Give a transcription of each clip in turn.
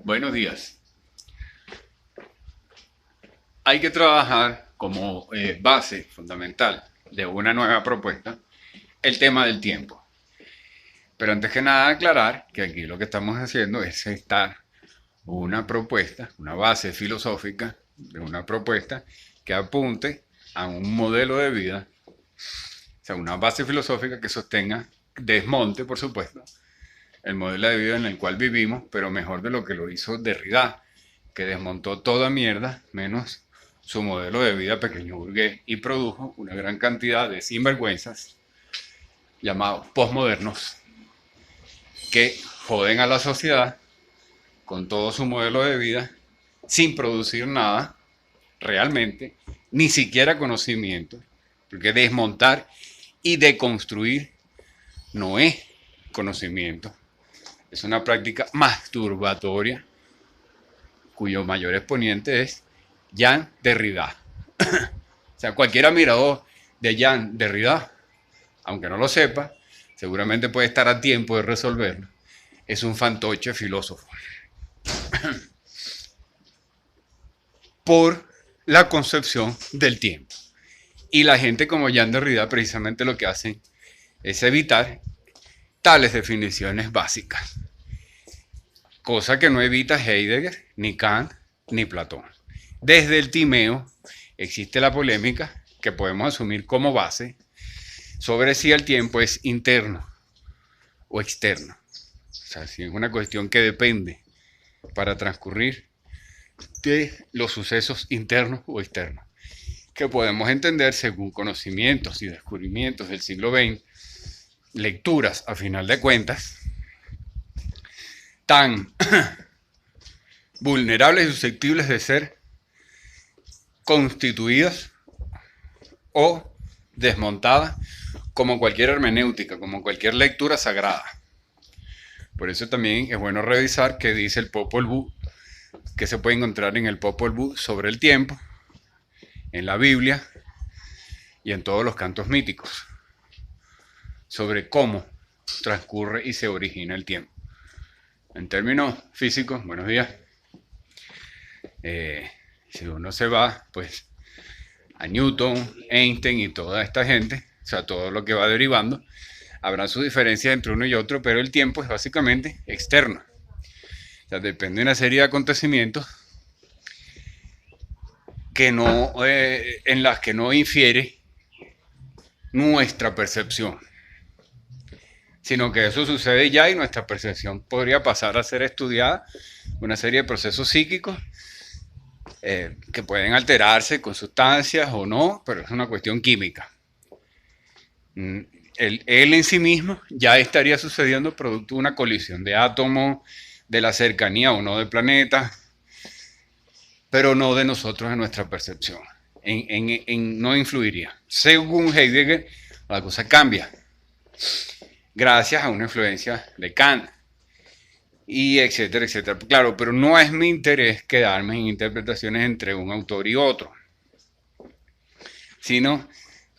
Buenos días. Hay que trabajar como base fundamental de una nueva propuesta el tema del tiempo. Pero antes que nada aclarar que aquí lo que estamos haciendo es estar una propuesta, una base filosófica de una propuesta que apunte a un modelo de vida, o sea, una base filosófica que sostenga, desmonte, por supuesto, el modelo de vida en el cual vivimos, pero mejor de lo que lo hizo Derrida, que desmontó toda mierda, menos su modelo de vida pequeño burgués, y produjo una gran cantidad de sinvergüenzas llamados postmodernos que joden a la sociedad con todo su modelo de vida sin producir nada realmente, ni siquiera conocimiento, porque desmontar y deconstruir no es conocimiento, es una práctica masturbatoria cuyo mayor exponente es Jean Derrida. O sea, cualquier admirador de Jean Derrida, aunque no lo sepa, seguramente puede estar a tiempo de resolverlo. Es un fantoche filósofo. Por la concepción del tiempo. Y la gente como Jean Derrida precisamente lo que hacen es evitar tales definiciones básicas. Cosa que no evita Heidegger, ni Kant, ni Platón. Desde el Timeo existe la polémica que podemos asumir como base sobre si el tiempo es interno o externo. O sea, si es una cuestión que depende para transcurrir de los sucesos internos o externos, que podemos entender según conocimientos y descubrimientos del siglo XX, lecturas a final de cuentas, tan vulnerables y susceptibles de ser constituidas o desmontadas como cualquier hermenéutica, como cualquier lectura sagrada. Por eso también es bueno revisar qué dice el Popol Vuh, que se puede encontrar en el Popol Vuh sobre el tiempo, en la Biblia y en todos los cantos míticos, sobre cómo transcurre y se origina el tiempo. En términos físicos, buenos días, si uno se va, pues, a Newton, Einstein y toda esta gente, o sea, todo lo que va derivando, habrá sus diferencias entre uno y otro, pero el tiempo es básicamente externo. O sea, depende de una serie de acontecimientos que no, en las que no infiere nuestra percepción, sino que eso sucede ya y nuestra percepción podría pasar a ser estudiada, una serie de procesos psíquicos que pueden alterarse con sustancias o no, pero es una cuestión química. Él en sí mismo ya estaría sucediendo producto de una colisión de átomos, de la cercanía o no del planeta, pero no de nosotros en nuestra percepción. No influiría. Según Heidegger, la cosa cambia gracias a una influencia de Kant y etcétera, etcétera. Claro, pero no es mi interés quedarme en interpretaciones entre un autor y otro, sino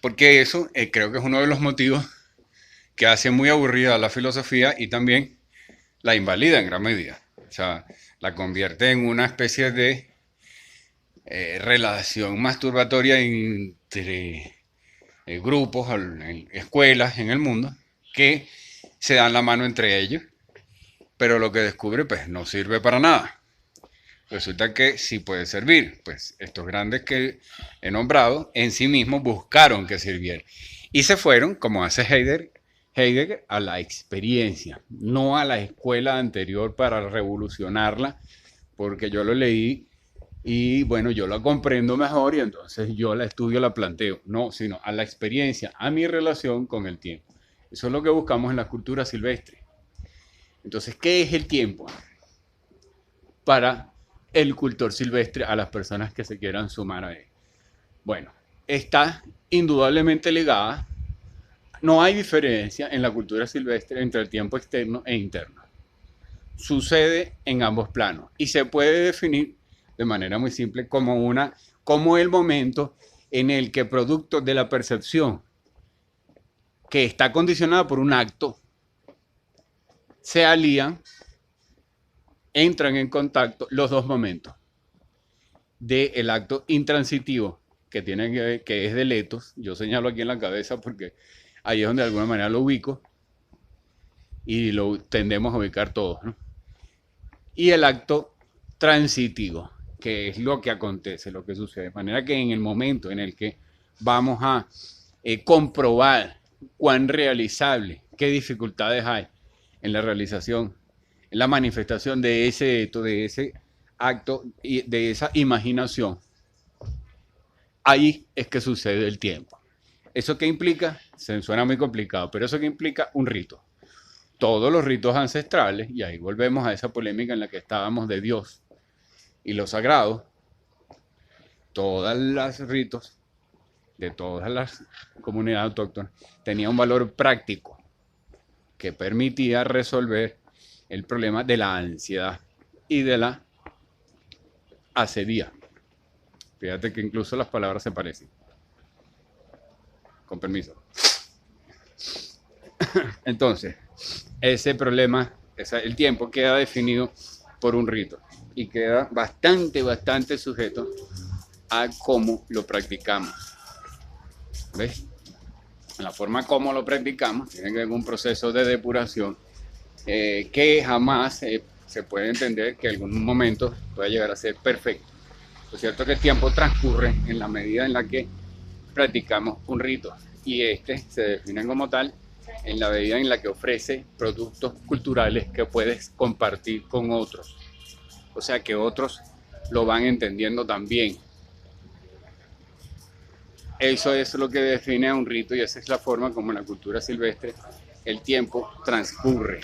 porque eso creo que es uno de los motivos que hace muy aburrida la filosofía y también la invalida en gran medida. O sea, la convierte en una especie de relación masturbatoria entre grupos, en escuelas en el mundo, que se dan la mano entre ellos, pero lo que descubre pues no sirve para nada. Resulta que sí puede servir, pues estos grandes que he nombrado en sí mismos buscaron que sirviera y se fueron, como hace Heidegger, a la experiencia, no a la escuela anterior para revolucionarla, porque yo lo leí y bueno, yo la comprendo mejor y entonces yo la estudio, la planteo, no, sino a la experiencia, a mi relación con el tiempo. Eso es lo que buscamos en la cultura silvestre. Entonces, ¿qué es el tiempo para el cultor silvestre, a las personas que se quieran sumar a él? Bueno, está indudablemente ligada. No hay diferencia en la cultura silvestre entre el tiempo externo e interno. Sucede en ambos planos y se puede definir de manera muy simple como el momento en el que producto de la percepción que está condicionada por un acto se alían entran en contacto los dos momentos del acto intransitivo que es del etos. Yo señalo aquí en la cabeza porque ahí es donde de alguna manera lo ubico y lo tendemos a ubicar todos, ¿no? Y el acto transitivo, que es lo que acontece, lo que sucede. De manera que en el momento en el que vamos a comprobar cuán realizable, qué dificultades hay en la realización, en la manifestación de ese acto y de esa imaginación, ahí es que sucede el tiempo. ¿Eso qué implica? Se suena muy complicado, pero eso que implica un rito. Todos los ritos ancestrales, y ahí volvemos a esa polémica en la que estábamos de Dios y lo sagrado, todos los ritos de todas las comunidades autóctonas tenían un valor práctico que permitía resolver el problema de la ansiedad y de la asedía. Fíjate que incluso las palabras se parecen. Con permiso. Entonces, ese problema, el tiempo queda definido por un rito y queda bastante sujeto a cómo lo practicamos. ¿Ves? La forma como lo practicamos tiene que ver con un proceso de depuración que jamás se puede entender que en algún momento pueda llegar a ser perfecto. Lo cierto es que el tiempo transcurre en la medida en la que practicamos un rito y este se define como tal en la medida en la que ofrece productos culturales que puedes compartir con otros. O sea que otros lo van entendiendo también. Eso es lo que define a un rito y esa es la forma como en la cultura silvestre el tiempo transcurre.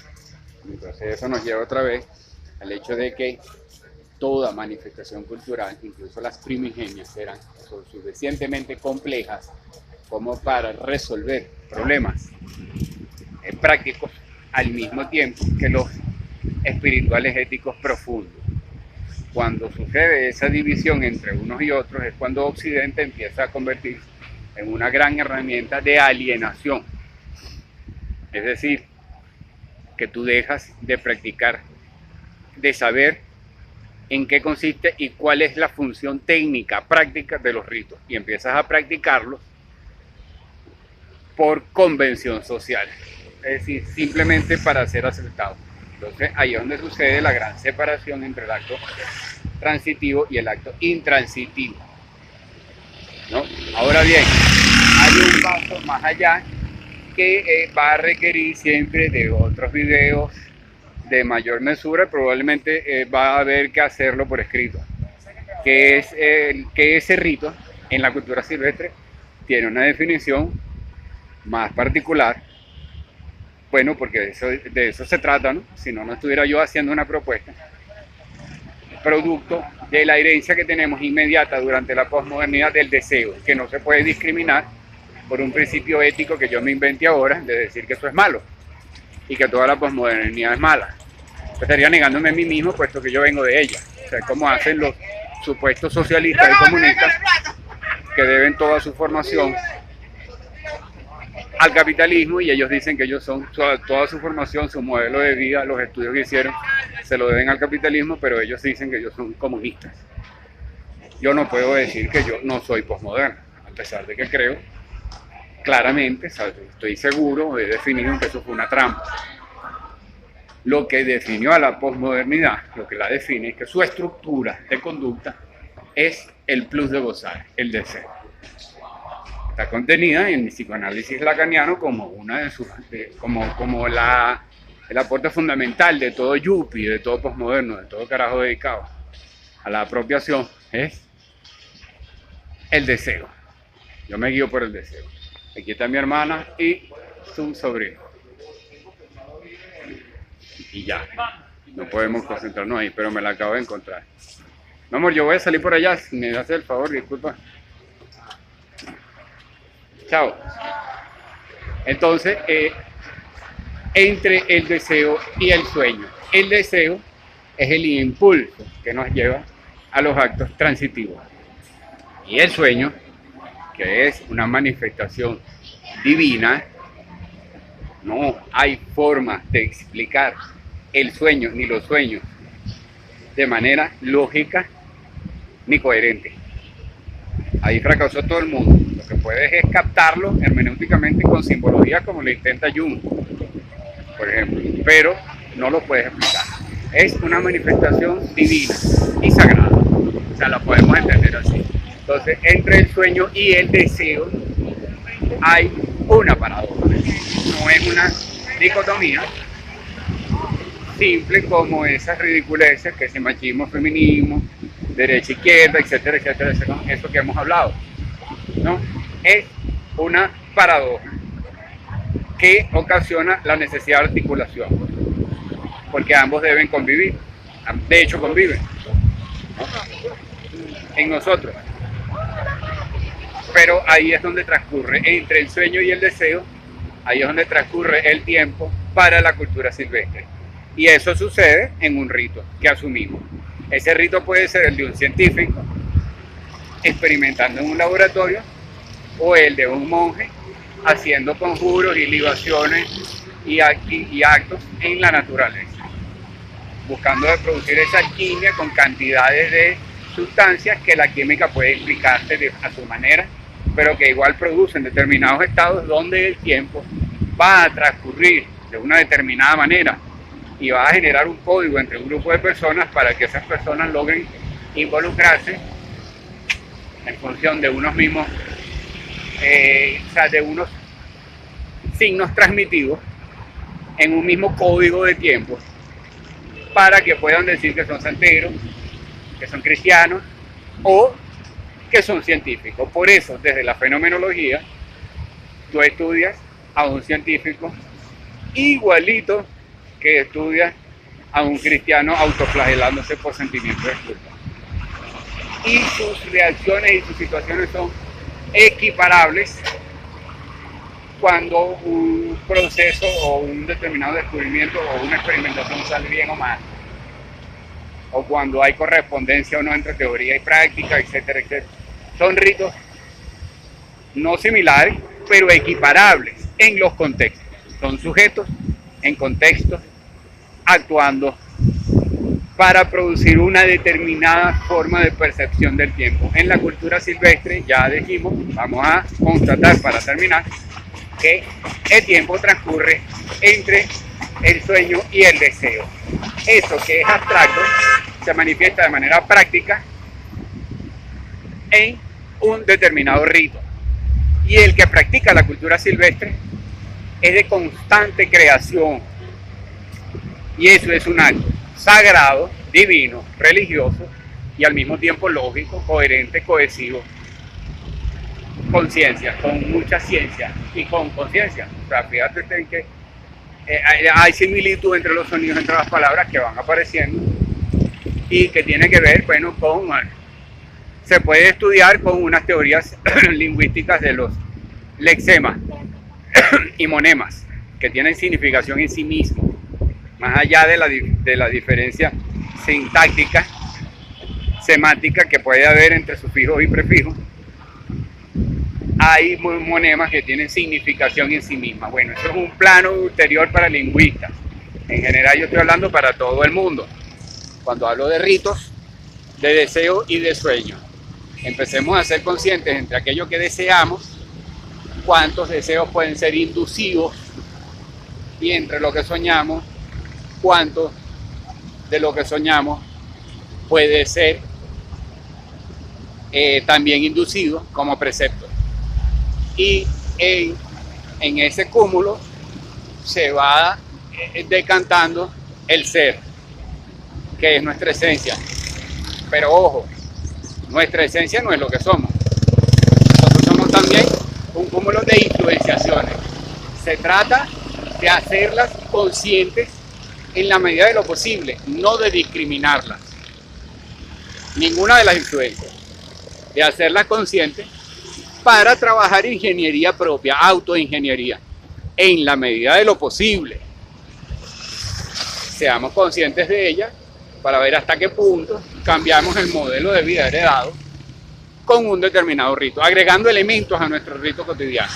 Entonces eso nos lleva otra vez al hecho de que toda manifestación cultural, incluso las primigenias, eran suficientemente complejas como para resolver problemas prácticos al mismo tiempo que los espirituales éticos profundos. Cuando sucede esa división entre unos y otros es cuando Occidente empieza a convertirse en una gran herramienta de alienación. Es decir, que tú dejas de practicar, de saber en qué consiste y cuál es la función técnica, práctica de los ritos y empiezas a practicarlos por convención social. Es decir, simplemente para ser aceptado. Entonces ahí es donde sucede la gran separación entre el acto transitivo y el acto intransitivo, ¿no? Ahora bien, hay un paso más allá que va a requerir siempre de otros videos de mayor mesura, probablemente va a haber que hacerlo por escrito, que es que ese rito en la cultura silvestre tiene una definición más particular. Bueno, porque de eso se trata, ¿no? Si no, no estuviera yo haciendo una propuesta. Producto de la herencia que tenemos inmediata durante la posmodernidad del deseo, que no se puede discriminar por un principio ético que yo me inventé ahora, de decir que eso es malo y que toda la posmodernidad es mala. Yo estaría negándome a mí mismo, puesto que yo vengo de ella. O sea, como hacen los supuestos socialistas y comunistas que deben toda su formación al capitalismo y ellos dicen que ellos son toda su formación, su modelo de vida, los estudios que hicieron se lo deben al capitalismo, pero ellos dicen que ellos son comunistas. Yo no puedo decir que yo no soy posmoderno, a pesar de que creo claramente, estoy seguro, he definido que eso fue una trampa. Lo que definió a la posmodernidad, lo que la define es que su estructura de conducta es el plus de gozar, el deseo. Está contenida en el psicoanálisis lacaniano como una de sus, como el aporte fundamental de todo yuppie, de todo posmoderno, de todo carajo dedicado a la apropiación, es el deseo. Yo me guío por el deseo. Aquí está mi hermana y su sobrino. Y ya, no podemos concentrarnos ahí, pero me la acabo de encontrar. Mi amor, yo voy a salir por allá, si me haces el favor, disculpa. Chao. Entonces, entre el deseo y el sueño. El deseo es el impulso que nos lleva a los actos transitivos. Y el sueño, que es una manifestación divina, no hay forma de explicar el sueño ni los sueños de manera lógica ni coherente. Ahí fracasó todo el mundo. Lo que puedes es captarlo hermenéuticamente con simbología como lo intenta Jung, por ejemplo, pero no lo puedes explicar. Es una manifestación divina y sagrada. O sea, la podemos entender así. Entonces, entre el sueño y el deseo hay una paradoja. No es una dicotomía simple como esas ridiculeces que es machismo, feminismo, derecha, izquierda, etcétera, etcétera, etcétera, eso que hemos hablado. ¿No? Es una paradoja que ocasiona la necesidad de articulación, porque ambos deben convivir, de hecho conviven, ¿no? En nosotros. Pero ahí es donde transcurre, entre el sueño y el deseo, ahí es donde transcurre el tiempo para la cultura silvestre. Y eso sucede en un rito que asumimos. Ese rito puede ser el de un científico experimentando en un laboratorio, o el de un monje haciendo conjuros y libaciones y actos en la naturaleza, buscando de producir esa alquimia con cantidades de sustancias que la química puede explicarse a su manera, pero que igual producen determinados estados donde el tiempo va a transcurrir de una determinada manera y va a generar un código entre un grupo de personas para que esas personas logren involucrarse en función de unos mismos, o sea, de unos signos transmitidos en un mismo código de tiempo, para que puedan decir que son santeros, que son cristianos o que son científicos. Por eso, desde la fenomenología, tú estudias a un científico igualito que estudias a un cristiano autoflagelándose por sentimientos de culpa. Y sus reacciones y sus situaciones son equiparables cuando un proceso o un determinado descubrimiento o una experimentación sale bien o mal, o cuando hay correspondencia o no entre teoría y práctica, etcétera, etcétera. Son ritos no similares, pero equiparables en los contextos. Son sujetos en contextos actuando para producir una determinada forma de percepción del tiempo. En la cultura silvestre, ya dijimos, vamos a constatar para terminar, que el tiempo transcurre entre el sueño y el deseo. Eso que es abstracto se manifiesta de manera práctica en un determinado rito. Y el que practica la cultura silvestre es de constante creación. Y eso es un acto sagrado, divino, religioso y al mismo tiempo lógico, coherente, cohesivo, con ciencia, con mucha ciencia y con conciencia. O sea, fíjate que hay similitud entre los sonidos, entre las palabras que van apareciendo y que tiene que ver, bueno, con... Se puede estudiar con unas teorías lingüísticas de los lexemas y monemas, que tienen significación en sí mismos, más allá de la diferencia sintáctica, semántica que puede haber entre sufijos y prefijos. Hay monemas que tienen significación en sí mismas. Bueno, eso es un plano ulterior para lingüistas. En general yo estoy hablando para todo el mundo. Cuando hablo de ritos, de deseo y de sueño, empecemos a ser conscientes entre aquello que deseamos, cuántos deseos pueden ser inducidos, y entre lo que soñamos, cuánto de lo que soñamos puede ser también inducido como precepto. Y en ese cúmulo se va decantando el ser, que es nuestra esencia. Pero ojo, nuestra esencia no es lo que somos. Nosotros somos también un cúmulo de influenciaciones. Se trata de hacerlas conscientes en la medida de lo posible, no de discriminarlas. Ninguna de las influencias. De hacerlas conscientes para trabajar ingeniería propia, autoingeniería, en la medida de lo posible. Seamos conscientes de ella para ver hasta qué punto cambiamos el modelo de vida heredado con un determinado rito, agregando elementos a nuestro rito cotidiano.